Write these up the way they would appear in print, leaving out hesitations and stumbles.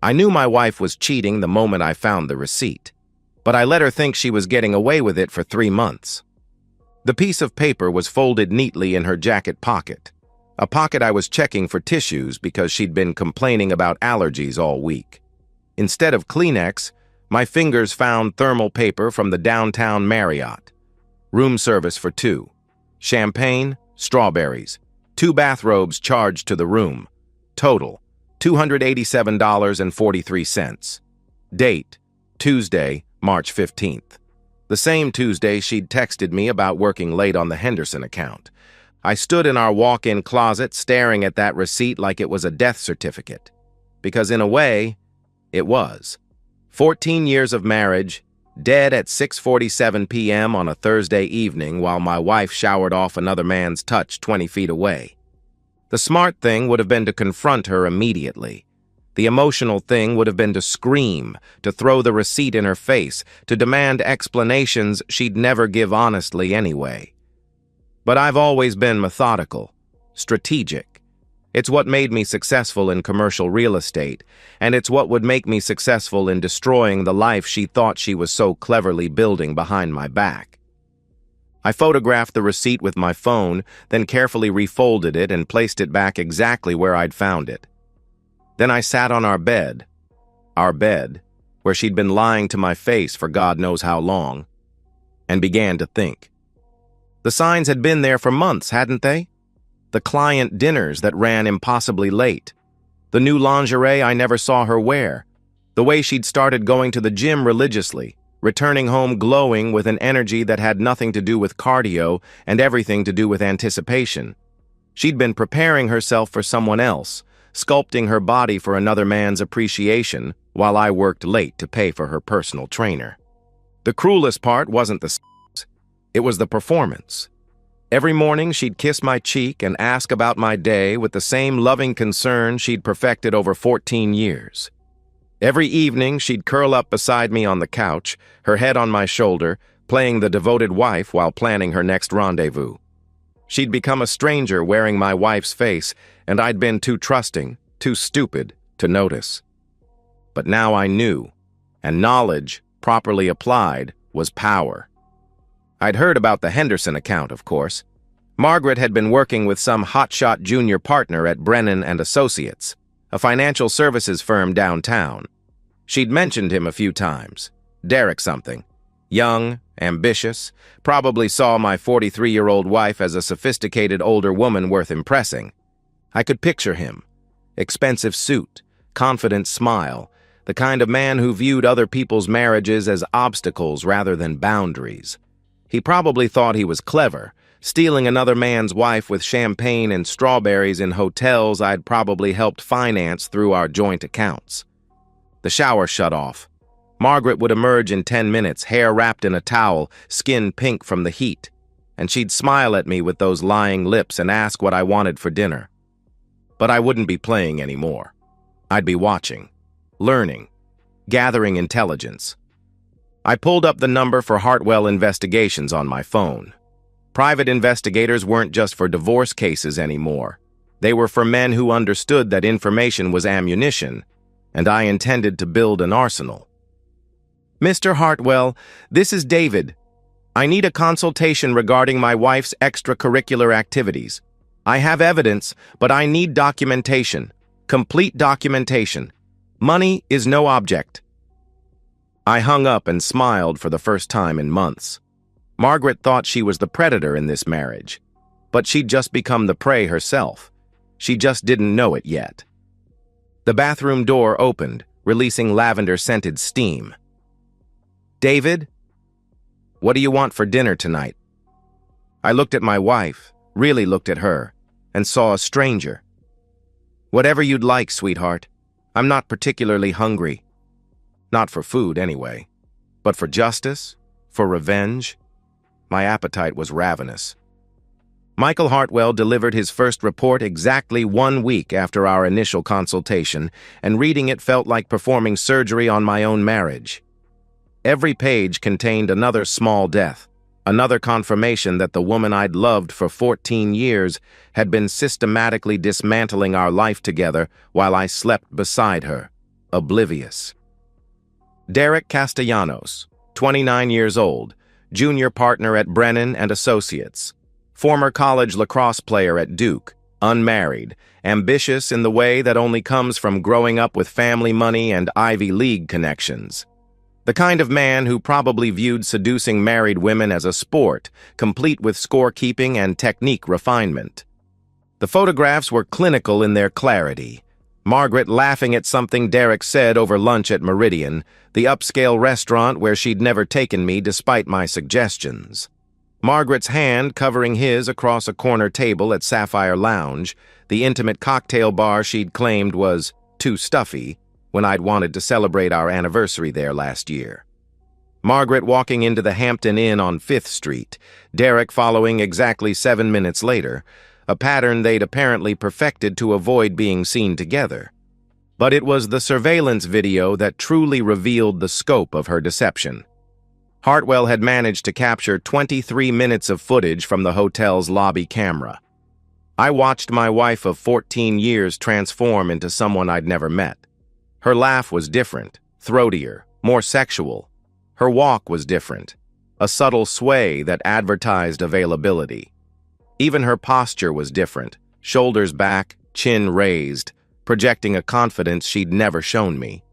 I knew my wife was cheating the moment I found the receipt, but I let her think she was getting away with it for 3 months. The piece of paper was folded neatly in her jacket pocket, a pocket I was checking for tissues because she'd been complaining about allergies all week. Instead of Kleenex, my fingers found thermal paper from the downtown Marriott. Room service for 2. Champagne, strawberries. 2 bathrobes charged to the room. Total, $287.43. Date, Tuesday, March 15th. The same Tuesday she'd texted me about working late on the Henderson account. I stood in our walk-in closet staring at that receipt like it was a death certificate. Because in a way, it was. 14 years of marriage, dead at 6:47 p.m. on a Thursday evening while my wife showered off another man's touch 20 feet away. The smart thing would have been to confront her immediately. The emotional thing would have been to scream, to throw the receipt in her face, to demand explanations she'd never give honestly anyway. But I've always been methodical, strategic. It's what made me successful in commercial real estate, and it's what would make me successful in destroying the life she thought she was so cleverly building behind my back. I photographed the receipt with my phone, then carefully refolded it and placed it back exactly where I'd found it. Then I sat on our bed, where she'd been lying to my face for God knows how long, and began to think. The signs had been there for months, hadn't they? The client dinners that ran impossibly late, the new lingerie I never saw her wear, the way she'd started going to the gym religiously, returning home glowing with an energy that had nothing to do with cardio and everything to do with anticipation. She'd been preparing herself for someone else, sculpting her body for another man's appreciation, while I worked late to pay for her personal trainer. The cruelest part wasn't the sex, it was the performance. Every morning she'd kiss my cheek and ask about my day with the same loving concern she'd perfected over 14 years. Every evening she'd curl up beside me on the couch, her head on my shoulder, playing the devoted wife while planning her next rendezvous. She'd become a stranger wearing my wife's face, and I'd been too trusting, too stupid to notice. But now I knew, and knowledge, properly applied, was power. I'd heard about the Henderson account, of course. Margaret had been working with some hotshot junior partner at Brennan and Associates, a financial services firm downtown. She'd mentioned him a few times. Derek something. Young, ambitious, probably saw my 43-year-old wife as a sophisticated older woman worth impressing. I could picture him. Expensive suit, confident smile, the kind of man who viewed other people's marriages as obstacles rather than boundaries. He probably thought he was clever, stealing another man's wife with champagne and strawberries in hotels I'd probably helped finance through our joint accounts. The shower shut off. Margaret would emerge in 10 minutes, hair wrapped in a towel, skin pink from the heat, and she'd smile at me with those lying lips and ask what I wanted for dinner. But I wouldn't be playing anymore. I'd be watching, learning, gathering intelligence. I pulled up the number for Hartwell Investigations on my phone. Private investigators weren't just for divorce cases anymore. They were for men who understood that information was ammunition, and I intended to build an arsenal. Mr. Hartwell, this is David. I need a consultation regarding my wife's extracurricular activities. I have evidence, but I need documentation. Complete documentation. Money is no object. I hung up and smiled for the first time in months. Margaret thought she was the predator in this marriage, but she'd just become the prey herself. She just didn't know it yet. The bathroom door opened, releasing lavender-scented steam. David, what do you want for dinner tonight? I looked at my wife, really looked at her, and saw a stranger. Whatever you'd like, sweetheart. I'm not particularly hungry. Not for food, anyway. But for justice? For revenge? My appetite was ravenous. Michael Hartwell delivered his first report exactly 1 week after our initial consultation, and reading it felt like performing surgery on my own marriage. Every page contained another small death, another confirmation that the woman I'd loved for 14 years had been systematically dismantling our life together while I slept beside her. oblivious. Derek Castellanos, 29 years old, junior partner at Brennan and Associates, former college lacrosse player at Duke, unmarried, ambitious in the way that only comes from growing up with family money and Ivy League connections. The kind of man who probably viewed seducing married women as a sport, complete with scorekeeping and technique refinement. The photographs were clinical in their clarity. Margaret laughing at something Derek said over lunch at Meridian, the upscale restaurant where she'd never taken me despite my suggestions. Margaret's hand covering his across a corner table at Sapphire Lounge, the intimate cocktail bar she'd claimed was too stuffy when I'd wanted to celebrate our anniversary there last year. Margaret walking into the Hampton Inn on 5th Street, Derek following exactly 7 minutes later, a pattern they'd apparently perfected to avoid being seen together. But it was the surveillance video that truly revealed the scope of her deception. Hartwell had managed to capture 23 minutes of footage from the hotel's lobby camera. I watched my wife of 14 years transform into someone I'd never met. Her laugh was different, throatier, more sexual. Her walk was different, a subtle sway that advertised availability. Even her posture was different, shoulders back, chin raised, projecting a confidence she'd never shown me.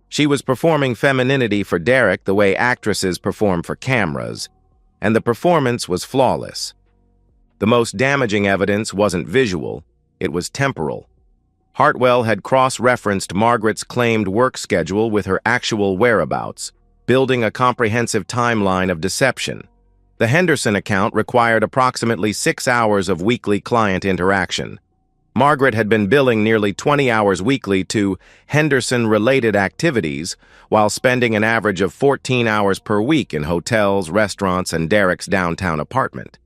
She was performing femininity for Derek the way actresses perform for cameras, and the performance was flawless. The most damaging evidence wasn't visual, it was temporal. Hartwell had cross-referenced Margaret's claimed work schedule with her actual whereabouts, building a comprehensive timeline of deception. The Henderson account required approximately 6 hours of weekly client interaction. Margaret had been billing nearly 20 hours weekly to Henderson-related activities, while spending an average of 14 hours per week in hotels, restaurants, and Derek's downtown apartment.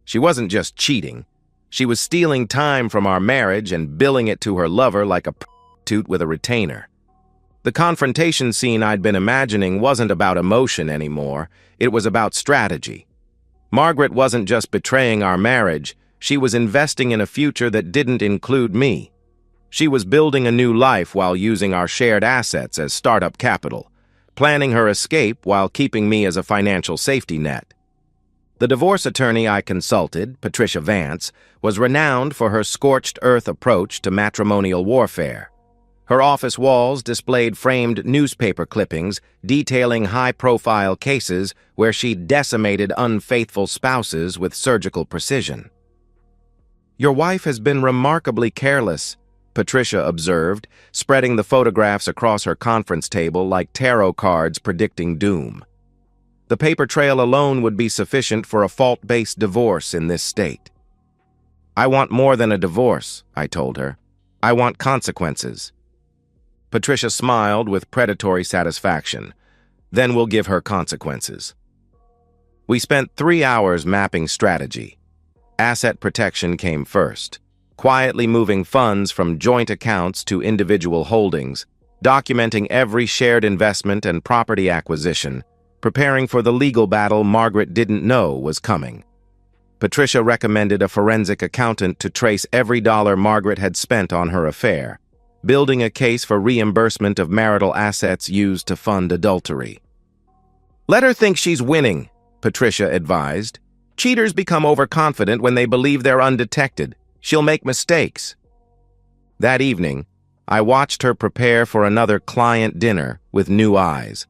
She wasn't just cheating. She was stealing time from our marriage and billing it to her lover like a prostitute with a retainer. The confrontation scene I'd been imagining wasn't about emotion anymore, it was about strategy. Margaret wasn't just betraying our marriage, she was investing in a future that didn't include me. She was building a new life while using our shared assets as startup capital, planning her escape while keeping me as a financial safety net. The divorce attorney I consulted, Patricia Vance, was renowned for her scorched earth approach to matrimonial warfare. Her office walls displayed framed newspaper clippings detailing high-profile cases where she'd decimated unfaithful spouses with surgical precision. "Your wife has been remarkably careless," Patricia observed, spreading the photographs across her conference table like tarot cards predicting doom. The paper trail alone would be sufficient for a fault-based divorce in this state. "I want more than a divorce," I told her. "I want consequences." Patricia smiled with predatory satisfaction. "Then we'll give her consequences." We spent 3 hours mapping strategy. Asset protection came first, quietly moving funds from joint accounts to individual holdings, documenting every shared investment and property acquisition, preparing for the legal battle Margaret didn't know was coming. Patricia recommended a forensic accountant to trace every dollar Margaret had spent on her affair, building a case for reimbursement of marital assets used to fund adultery. "Let her think she's winning," Patricia advised. "Cheaters become overconfident when they believe they're undetected. She'll make mistakes." That evening, I watched her prepare for another client dinner with new eyes.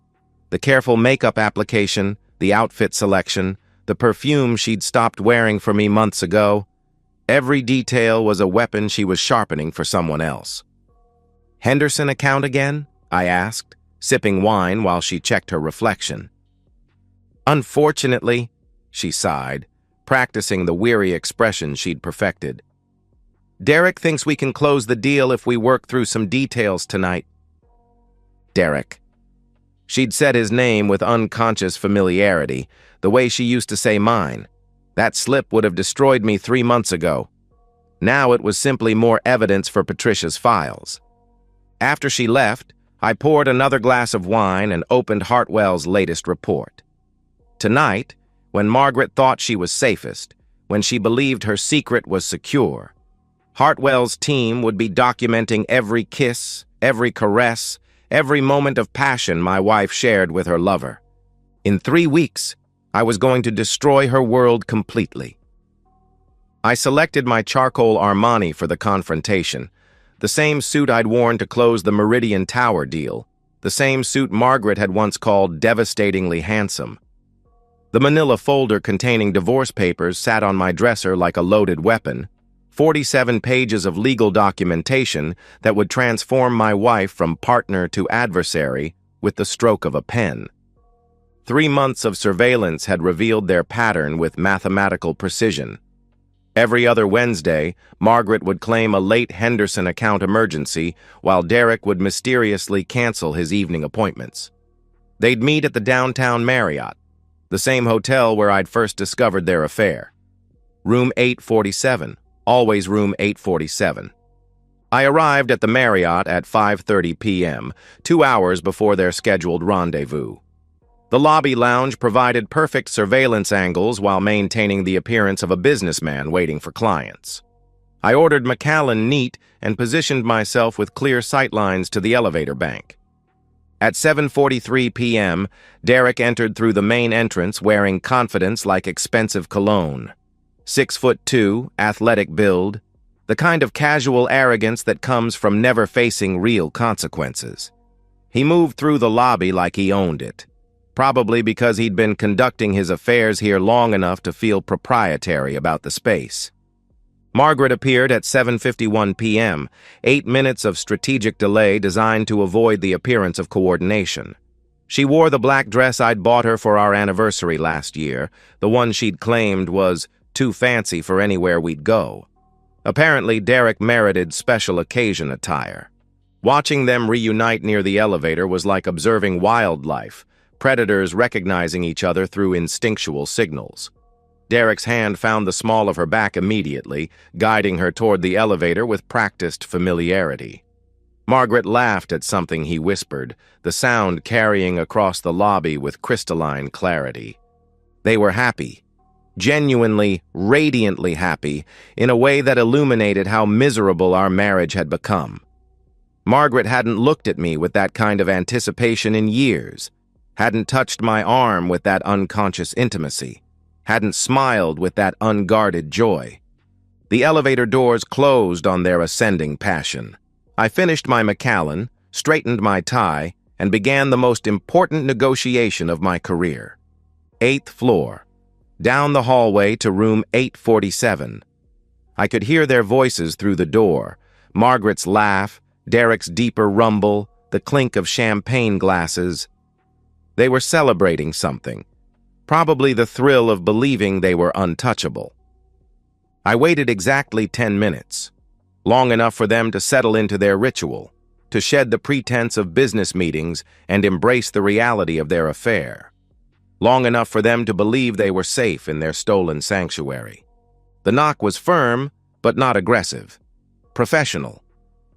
The careful makeup application, the outfit selection, the perfume she'd stopped wearing for me months ago. Every detail was a weapon she was sharpening for someone else. "Henderson account again?" I asked, sipping wine while she checked her reflection. "Unfortunately," she sighed, practicing the weary expression she'd perfected. "Derek thinks we can close the deal if we work through some details tonight." Derek. She'd said his name with unconscious familiarity, the way she used to say mine. That slip would have destroyed me 3 months ago. Now it was simply more evidence for Patricia's files. After she left, I poured another glass of wine and opened Hartwell's latest report. Tonight, when Margaret thought she was safest, when she believed her secret was secure, Hartwell's team would be documenting every kiss, every caress, every moment of passion my wife shared with her lover. In 3 weeks, I was going to destroy her world completely. I selected my charcoal Armani for the confrontation, the same suit I'd worn to close the Meridian Tower deal, the same suit Margaret had once called devastatingly handsome. The manila folder containing divorce papers sat on my dresser like a loaded weapon, 47 pages of legal documentation that would transform my wife from partner to adversary with the stroke of a pen. 3 months of surveillance had revealed their pattern with mathematical precision. Every other Wednesday, Margaret would claim a late Henderson account emergency, while Derek would mysteriously cancel his evening appointments. They'd meet at the downtown Marriott, the same hotel where I'd first discovered their affair. Room 847, always room 847. I arrived at the Marriott at 5:30 p.m., 2 hours before their scheduled rendezvous. The lobby lounge provided perfect surveillance angles while maintaining the appearance of a businessman waiting for clients. I ordered Macallan neat and positioned myself with clear sightlines to the elevator bank. At 7:43 p.m., Derek entered through the main entrance wearing confidence like expensive cologne. 6'2", athletic build, the kind of casual arrogance that comes from never facing real consequences. He moved through the lobby like he owned it, probably because he'd been conducting his affairs here long enough to feel proprietary about the space. Margaret appeared at 7:51 p.m., 8 minutes of strategic delay designed to avoid the appearance of coordination. She wore the black dress I'd bought her for our anniversary last year, the one she'd claimed was too fancy for anywhere we'd go. Apparently, Derek merited special occasion attire. Watching them reunite near the elevator was like observing wildlife, predators recognizing each other through instinctual signals. Derek's hand found the small of her back immediately, guiding her toward the elevator with practiced familiarity. Margaret laughed at something he whispered, the sound carrying across the lobby with crystalline clarity. They were happy, genuinely, radiantly happy, in a way that illuminated how miserable our marriage had become. Margaret hadn't looked at me with that kind of anticipation in years, hadn't touched my arm with that unconscious intimacy, hadn't smiled with that unguarded joy. The elevator doors closed on their ascending passion. I finished my Macallan, straightened my tie, and began the most important negotiation of my career. 8th floor, down the hallway to room 847. I could hear their voices through the door, Margaret's laugh, Derek's deeper rumble, the clink of champagne glasses. They were celebrating something, probably the thrill of believing they were untouchable. I waited exactly 10 minutes, long enough for them to settle into their ritual, to shed the pretense of business meetings and embrace the reality of their affair, long enough for them to believe they were safe in their stolen sanctuary. The knock was firm, but not aggressive, professional,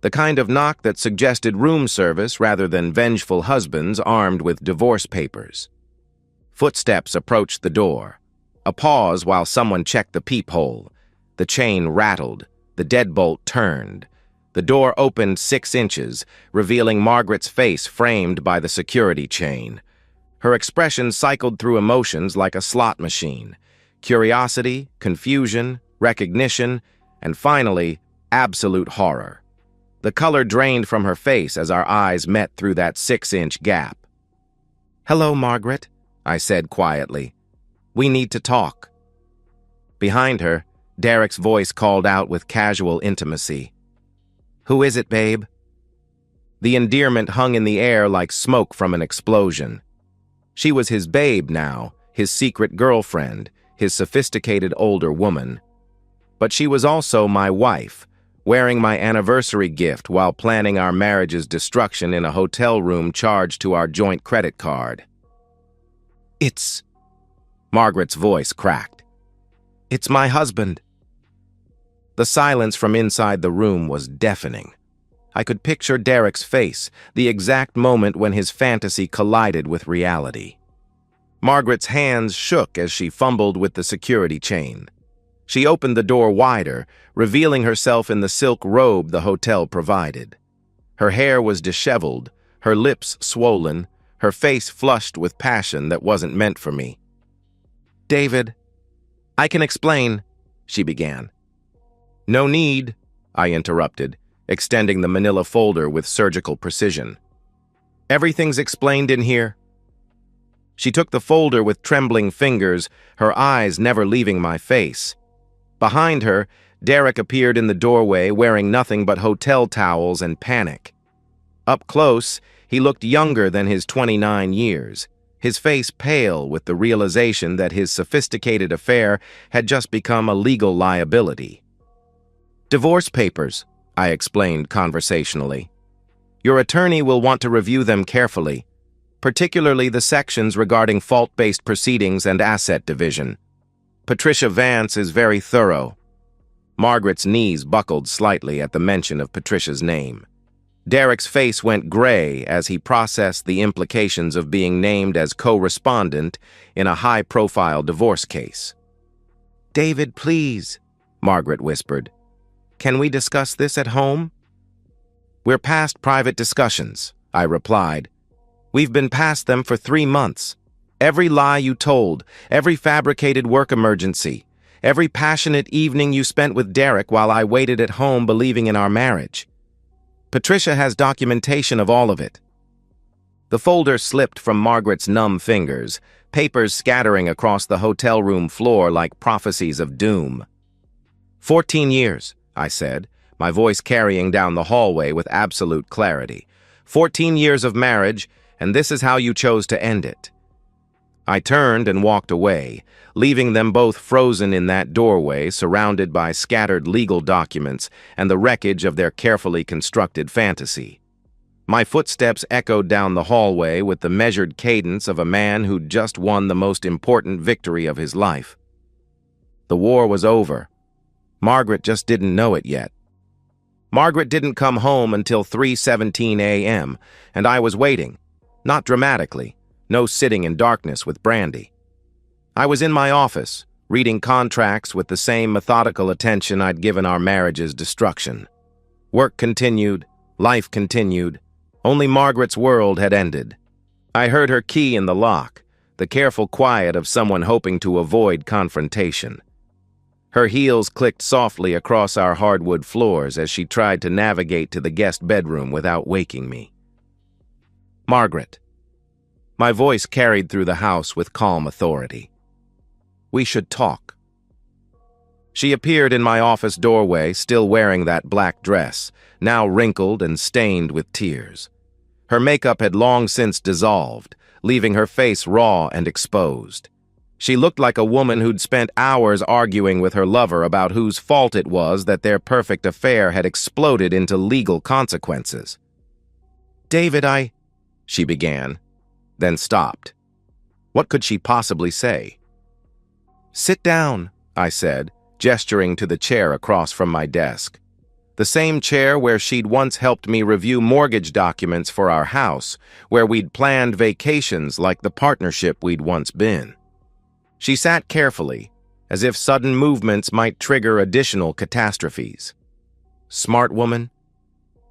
the kind of knock that suggested room service rather than vengeful husbands armed with divorce papers. Footsteps approached the door. A pause while someone checked the peephole. The chain rattled. The deadbolt turned. The door opened 6 inches, revealing Margaret's face framed by the security chain. Her expression cycled through emotions like a slot machine. Curiosity, confusion, recognition, and finally, absolute horror. The color drained from her face as our eyes met through that 6-inch gap. "Hello, Margaret," I said quietly. "We need to talk." Behind her, Derek's voice called out with casual intimacy. "Who is it, babe?" The endearment hung in the air like smoke from an explosion. She was his babe now, his secret girlfriend, his sophisticated older woman. But she was also my wife, wearing my anniversary gift while planning our marriage's destruction in a hotel room charged to our joint credit card. "It's..." Margaret's voice cracked. "It's my husband." The silence from inside the room was deafening. I could picture Derek's face, the exact moment when his fantasy collided with reality. Margaret's hands shook as she fumbled with the security chain. She opened the door wider, revealing herself in the silk robe the hotel provided. Her hair was disheveled, her lips swollen, her face flushed with passion that wasn't meant for me. "David, I can explain," she began. "No need," I interrupted, extending the manila folder with surgical precision. "Everything's explained in here." She took the folder with trembling fingers, her eyes never leaving my face. Behind her, Derek appeared in the doorway wearing nothing but hotel towels and panic. Up close, he looked younger than his 29 years, his face pale with the realization that his sophisticated affair had just become a legal liability. "Divorce papers," I explained conversationally. "Your attorney will want to review them carefully, particularly the sections regarding fault-based proceedings and asset division. Patricia Vance is very thorough." Margaret's knees buckled slightly at the mention of Patricia's name. Derek's face went gray as he processed the implications of being named as co-respondent in a high-profile divorce case. "David, please," Margaret whispered. "Can we discuss this at home?" "We're past private discussions," I replied. "We've been past them for 3 months. Every lie you told, every fabricated work emergency, every passionate evening you spent with Derek while I waited at home believing in our marriage. Patricia has documentation of all of it." The folder slipped from Margaret's numb fingers, papers scattering across the hotel room floor like prophecies of doom. 14 years, I said, my voice carrying down the hallway with absolute clarity. 14 years of marriage, and this is how you chose to end it. I turned and walked away, leaving them both frozen in that doorway, surrounded by scattered legal documents and the wreckage of their carefully constructed fantasy. My footsteps echoed down the hallway with the measured cadence of a man who'd just won the most important victory of his life. The war was over. Margaret just didn't know it yet. Margaret didn't come home until 3:17 a.m., and I was waiting, not dramatically, no sitting in darkness with brandy. I was in my office, reading contracts with the same methodical attention I'd given our marriage's destruction. Work continued, life continued, only Margaret's world had ended. I heard her key in the lock, the careful quiet of someone hoping to avoid confrontation. Her heels clicked softly across our hardwood floors as she tried to navigate to the guest bedroom without waking me. "Margaret." My voice carried through the house with calm authority. "We should talk." She appeared in my office doorway, still wearing that black dress, now wrinkled and stained with tears. Her makeup had long since dissolved, leaving her face raw and exposed. She looked like a woman who'd spent hours arguing with her lover about whose fault it was that their perfect affair had exploded into legal consequences. "David, she began, then stopped. What could she possibly say? "Sit down," I said, gesturing to the chair across from my desk. The same chair where she'd once helped me review mortgage documents for our house, where we'd planned vacations like the partnership we'd once been. She sat carefully, as if sudden movements might trigger additional catastrophes. Smart woman.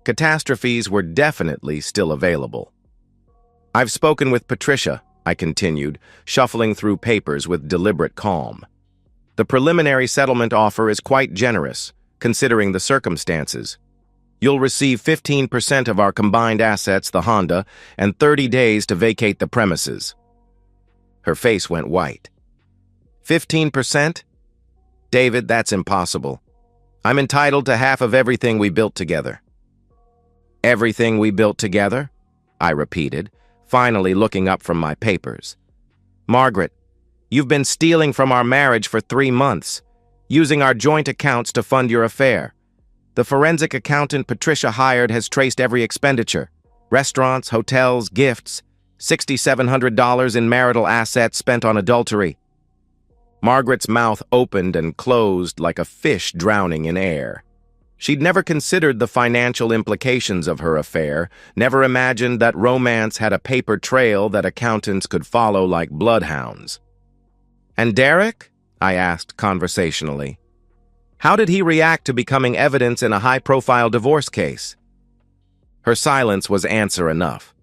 Catastrophes were definitely still available. "I've spoken with Patricia," I continued, shuffling through papers with deliberate calm. "The preliminary settlement offer is quite generous, considering the circumstances. You'll receive 15% of our combined assets, the Honda, and 30 days to vacate the premises." Her face went white. 15%? David, that's impossible. I'm entitled to half of everything we built together. "Everything we built together?" I repeated, finally looking up from my papers. "Margaret, you've been stealing from our marriage for 3 months, using our joint accounts to fund your affair. The forensic accountant Patricia hired has traced every expenditure. Restaurants, hotels, gifts, $6,700 in marital assets spent on adultery." Margaret's mouth opened and closed like a fish drowning in air. She'd never considered the financial implications of her affair, never imagined that romance had a paper trail that accountants could follow like bloodhounds. "And Derek?" I asked conversationally. "How did he react to becoming evidence in a high-profile divorce case?" Her silence was answer enough.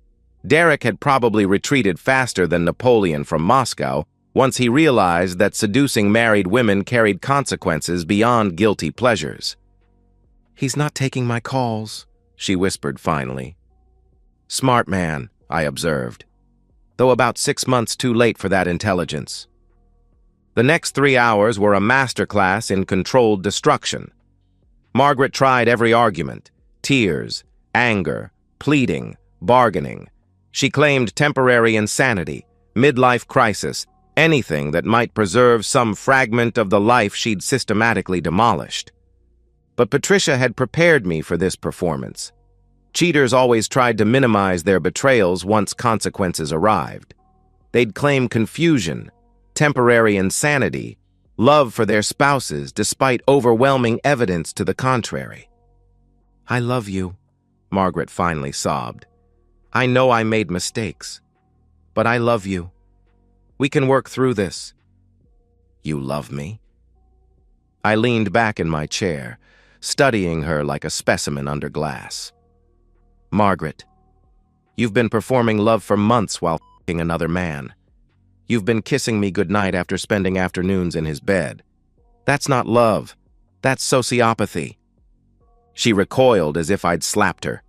Derek had probably retreated faster than Napoleon from Moscow once he realized that seducing married women carried consequences beyond guilty pleasures. "He's not taking my calls," she whispered finally. "Smart man," I observed, though about 6 months too late for that intelligence. The next 3 hours were a masterclass in controlled destruction. Margaret tried every argument: tears, anger, pleading, bargaining. She claimed temporary insanity, midlife crisis, anything that might preserve some fragment of the life she'd systematically demolished. But Patricia had prepared me for this performance. Cheaters always tried to minimize their betrayals once consequences arrived. They'd claim confusion, temporary insanity, love for their spouses despite overwhelming evidence to the contrary. "I love you," Margaret finally sobbed. "I know I made mistakes, but I love you. We can work through this." "You love me?" I leaned back in my chair, studying her like a specimen under glass. "Margaret, you've been performing love for months while f***ing another man. You've been kissing me goodnight after spending afternoons in his bed. That's not love. That's sociopathy." She recoiled as if I'd slapped her.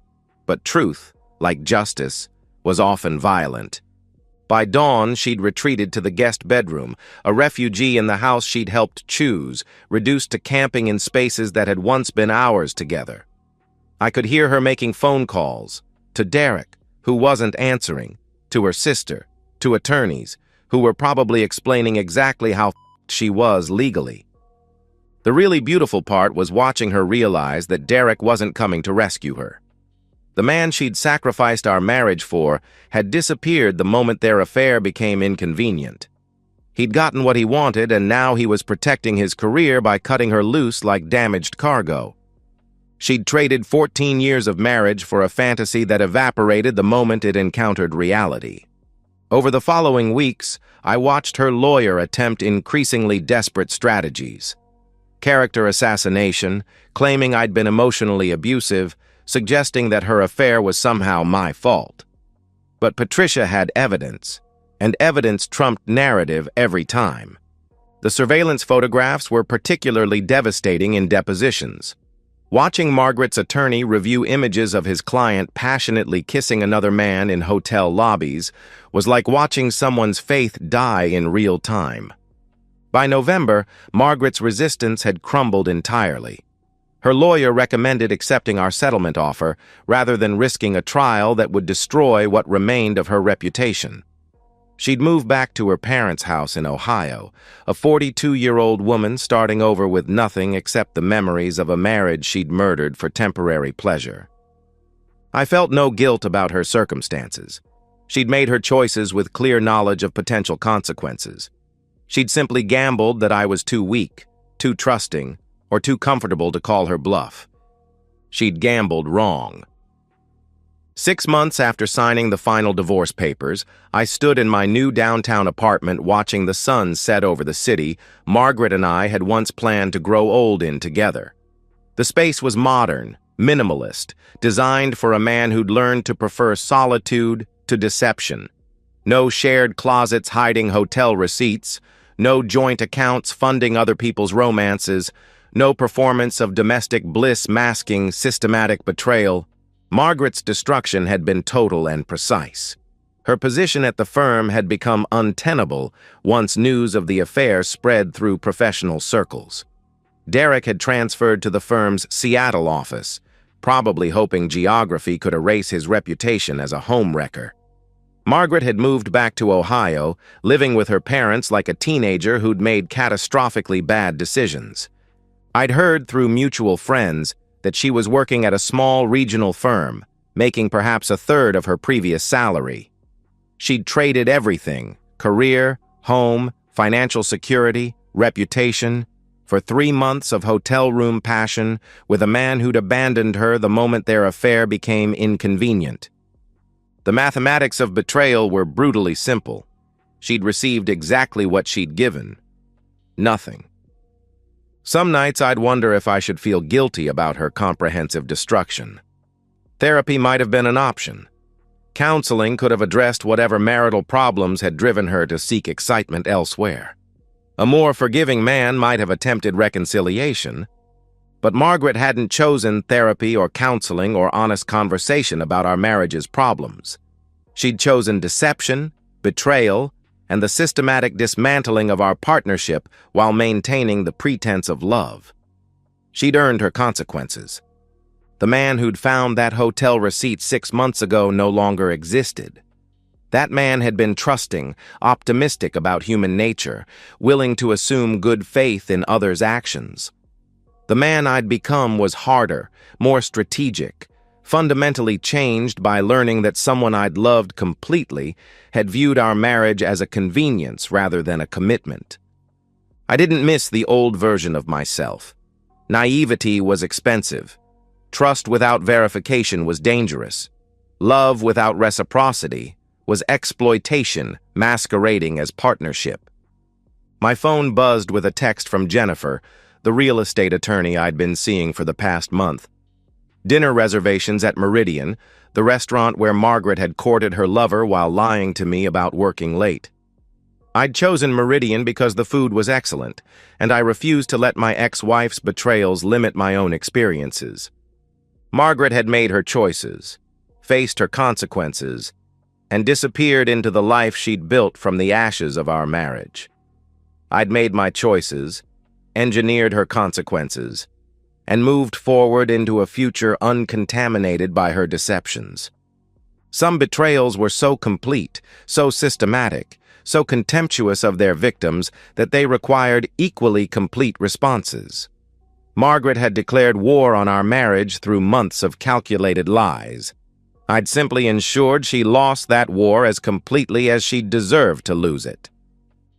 But truth, like justice, was often violent. By dawn, she'd retreated to the guest bedroom, a refugee in the house she'd helped choose, reduced to camping in spaces that had once been ours together. I could hear her making phone calls, to Derek, who wasn't answering, to her sister, to attorneys, who were probably explaining exactly how she was legally. The really beautiful part was watching her realize that Derek wasn't coming to rescue her. The man she'd sacrificed our marriage for had disappeared the moment their affair became inconvenient. He'd gotten what he wanted, and now he was protecting his career by cutting her loose like damaged cargo. She'd traded 14 years of marriage for a fantasy that evaporated the moment it encountered reality. Over the following weeks, I watched her lawyer attempt increasingly desperate strategies. Character assassination, claiming I'd been emotionally abusive, suggesting that her affair was somehow my fault. But Patricia had evidence, and evidence trumped narrative every time. The surveillance photographs were particularly devastating in depositions. Watching Margaret's attorney review images of his client passionately kissing another man in hotel lobbies was like watching someone's faith die in real time. By November, Margaret's resistance had crumbled entirely. Her lawyer recommended accepting our settlement offer rather than risking a trial that would destroy what remained of her reputation. She'd moved back to her parents' house in Ohio, a 42-year-old woman starting over with nothing except the memories of a marriage she'd murdered for temporary pleasure. I felt no guilt about her circumstances. She'd made her choices with clear knowledge of potential consequences. She'd simply gambled that I was too weak, too trusting, or too comfortable to call her bluff. She'd gambled wrong. 6 months after signing the final divorce papers, I stood in my new downtown apartment watching the sun set over the city Margaret and I had once planned to grow old in together. The space was modern, minimalist, designed for a man who'd learned to prefer solitude to deception. No shared closets hiding hotel receipts, no joint accounts funding other people's romances, no performance of domestic bliss masking systematic betrayal. Margaret's destruction had been total and precise. Her position at the firm had become untenable once news of the affair spread through professional circles. Derek had transferred to the firm's Seattle office, probably hoping geography could erase his reputation as a homewrecker. Margaret had moved back to Ohio, living with her parents like a teenager who'd made catastrophically bad decisions. I'd heard through mutual friends that she was working at a small regional firm, making perhaps a third of her previous salary. She'd traded everything: career, home, financial security, reputation, for 3 months of hotel room passion with a man who'd abandoned her the moment their affair became inconvenient. The mathematics of betrayal were brutally simple. She'd received exactly what she'd given: nothing. Some nights I'd wonder if I should feel guilty about her comprehensive destruction. Therapy might have been an option. Counseling could have addressed whatever marital problems had driven her to seek excitement elsewhere. A more forgiving man might have attempted reconciliation, but Margaret hadn't chosen therapy or counseling or honest conversation about our marriage's problems. She'd chosen deception, betrayal, and the systematic dismantling of our partnership while maintaining the pretense of love. She'd earned her consequences. The man who'd found that hotel receipt 6 months ago no longer existed. That man had been trusting, optimistic about human nature, willing to assume good faith in others' actions. The man I'd become was harder, more strategic, fundamentally changed by learning that someone I'd loved completely had viewed our marriage as a convenience rather than a commitment. I didn't miss the old version of myself. Naivety was expensive. Trust without verification was dangerous. Love without reciprocity was exploitation masquerading as partnership. My phone buzzed with a text from Jennifer, the real estate attorney I'd been seeing for the past month. Dinner reservations at Meridian, the restaurant where Margaret had courted her lover while lying to me about working late. I'd chosen Meridian because the food was excellent, and I refused to let my ex-wife's betrayals limit my own experiences. Margaret had made her choices, faced her consequences, and disappeared into the life she'd built from the ashes of our marriage. I'd made my choices, engineered her consequences, and moved forward into a future uncontaminated by her deceptions. Some betrayals were so complete, so systematic, so contemptuous of their victims that they required equally complete responses. Margaret had declared war on our marriage through months of calculated lies. I'd simply ensured she lost that war as completely as she deserved to lose it.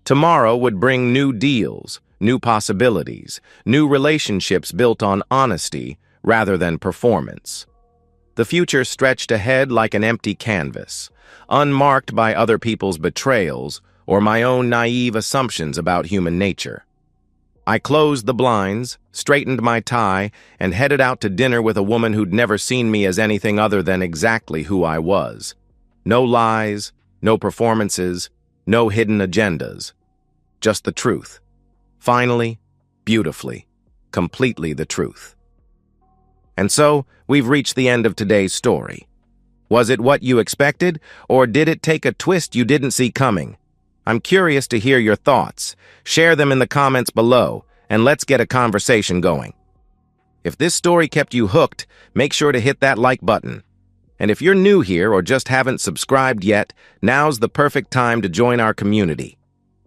Tomorrow would bring new deals, new possibilities, new relationships built on honesty rather than performance. The future stretched ahead like an empty canvas, unmarked by other people's betrayals or my own naive assumptions about human nature. I closed the blinds, straightened my tie, and headed out to dinner with a woman who'd never seen me as anything other than exactly who I was. No lies, no performances, no hidden agendas. Just the truth. Finally, beautifully, completely the truth. And so, we've reached the end of today's story. Was it what you expected, or did it take a twist you didn't see coming? I'm curious to hear your thoughts. Share them in the comments below, and let's get a conversation going. If this story kept you hooked, make sure to hit that like button. And if you're new here or just haven't subscribed yet, now's the perfect time to join our community.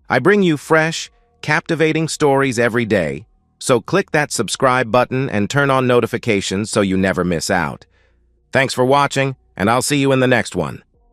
I bring you fresh, captivating stories every day, so click that subscribe button and turn on notifications so you never miss out. Thanks for watching, and I'll see you in the next one.